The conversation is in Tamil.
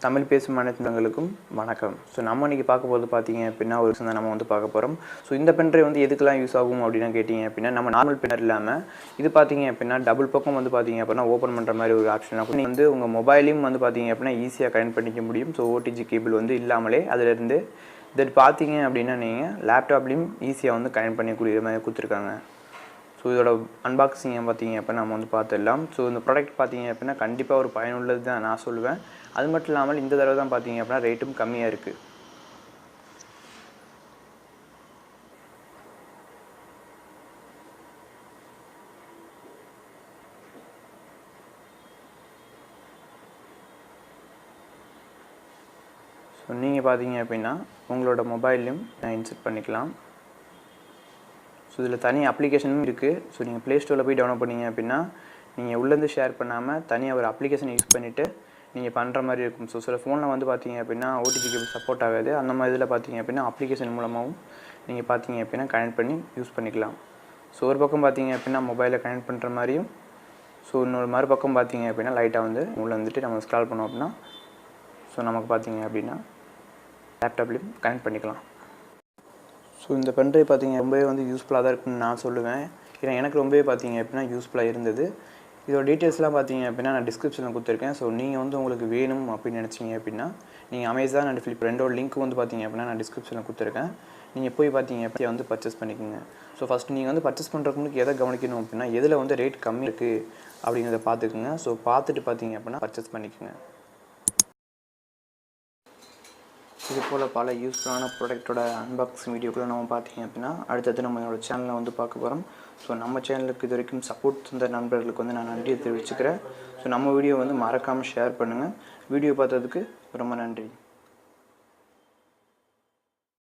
தமிழ் பேசும் அனைத்துங்களுக்கும் வணக்கம். ஸோ நம்ம இன்றைக்கி பார்க்க போகிறது பார்த்தீங்க அப்படின்னா ஒரு விஷயம் தான் நம்ம வந்து பார்க்க போகிறோம். ஸோ இந்த பென்ட்ரைவ் வந்து எதுக்கெல்லாம் யூஸ் ஆகும் அப்படின்னு கேட்டிங்க அப்படின்னா, நம்ம நார்மல் பென்ட்ரைவ் இல்லாமல் இது பார்த்தீங்க அப்படின்னா டபுள் பக்கம் வந்து பார்த்தீங்க அப்படின்னா ஓப்பன் பண்ணுற மாதிரி ஒரு ஆப்ஷன் ஆகும். நீங்கள் வந்து உங்கள் மொபைலையும் வந்து பார்த்தீங்க அப்படின்னா ஈஸியாக கனெக்ட் பண்ணிக்க முடியும். ஸோ ஓடிஜி கேபிள் வந்து இல்லாமலே அதிலிருந்து இது பார்த்தீங்க அப்படின்னா நீங்கள் லேப்டாப்லேயும் ஈஸியாக வந்து கனெக்ட் பண்ணிக்கூடிய மாதிரி கொடுத்துருக்காங்க. ஸோ இதோட அன்பாக்சிங்கை பார்த்தீங்க அப்படின்னா நம்ம வந்து பார்த்துடலாம். ஸோ இந்த ப்ராடக்ட் பார்த்தீங்க அப்படின்னா கண்டிப்பாக ஒரு பயனுள்ளது தான் நான் சொல்லுவேன். அது மட்டும் இல்லாமல் இந்த தடவை தான் பார்த்தீங்க அப்படின்னா ரேட்டும் கம்மியாக இருக்குது. ஸோ நீங்கள் பார்த்தீங்க அப்படின்னா உங்களோட மொபைல்லையும் இன்சர்ட் பண்ணிக்கலாம். ஸோ இதில் தனி அப்ளிகேஷனும் இருக்குது. ஸோ நீங்கள் ப்ளே ஸ்டோரில் போய் டவுன்லோட் பண்ணிங்க அப்படின்னா நீங்கள் உள்ளேருந்து ஷேர் பண்ணாமல் தனியாக ஒரு அப்ளிகேஷன் யூஸ் பண்ணிவிட்டு நீங்கள் பண்ணுற மாதிரி இருக்கும். ஸோ சில ஃபோனில் வந்து பார்த்தீங்க அப்படின்னா ஓடிஜி கேபிள் சப்போர்ட் ஆகாது. அந்த மாதிரி இதில் பார்த்தீங்க அப்படின்னா அப்ளிகேஷன் மூலமாகவும் நீங்கள் பார்த்தீங்க அப்படின்னா கனெக்ட் பண்ணி யூஸ் பண்ணிக்கலாம். ஸோ ஒரு பக்கம் பார்த்தீங்க அப்படின்னா மொபைலில் கனெக்ட் பண்ணுற மாதிரியும், ஸோ இன்னொரு மறுபக்கம் பார்த்தீங்க அப்படின்னா லைட்டாக வந்து உள்ளே வந்துட்டு நம்ம ஸ்க்ரால் பண்ணோம் அப்படின்னா ஸோ நமக்கு பார்த்தீங்க அப்படின்னா லேப்டாப்லேயும் கனெக்ட் பண்ணிக்கலாம். ஸோ இந்த பென்ட்ரைவ் பார்த்தீங்க ரொம்பவே வந்து யூஸ்ஃபுல்லாக தான் இருக்குன்னு நான் சொல்லுவேன். ஏன்னா எனக்கு ரொம்பவே பார்த்தீங்க அப்படின்னா யூஸ்ஃபுல்லாக இருந்தது. இதோட டீட்டெயில்ஸ்லாம் பார்த்தீங்க அப்படின்னா நான் டிஸ்கிரிப்ஷனில் கொடுத்துருக்கேன். ஸோ நீங்கள் வந்து உங்களுக்கு வேணும் அப்படின்னு நினச்சிங்க அப்படின்னா நீங்கள் அமேசான் அண்ட் ஃப்ளிப்கார்ட் ரெண்டோட லிங்க் வந்து பார்த்தீங்க அப்படின்னா நான் டிஸ்கிரிப்ஷனில் கொடுத்துருக்கேன். நீங்கள் போய் பார்த்தீங்க அப்படியே வந்து பர்ச்சேஸ் பண்ணிக்கோங்க. ஸோ ஃபஸ்ட் நீங்கள் வந்து பர்ச்சேஸ் பண்ணுறதுக்கு முன்னாடி எதை கவனிக்கணும் அப்படின்னா எதில் வந்து ரேட் கம்மி இருக்குது அப்படிங்கிறத பார்த்துக்குங்க. ஸோ பார்த்துட்டு பார்த்தீங்க அப்படின்னா பர்ச்சேஸ் பண்ணிக்கோங்க. இது போல் பல யூஸ்ஃபுல்லான ப்ராடக்ட்டோட அன்பாக்சிங் வீடியோக்குள்ளே நம்ம பார்த்தீங்க அப்படின்னா அடுத்தது நம்ம என்னோடய சேனலில் வந்து பார்க்க போகிறோம். ஸோ நம்ம சேனலுக்கு இது வரைக்கும் சப்போர்ட் தந்த நண்பர்களுக்கு வந்து நான் நன்றியை தெரிவிச்சுக்கிறேன். ஸோ நம்ம வீடியோ வந்து மறக்காமல் ஷேர் பண்ணுங்கள். வீடியோ பார்த்ததுக்கு ரொம்ப நன்றி.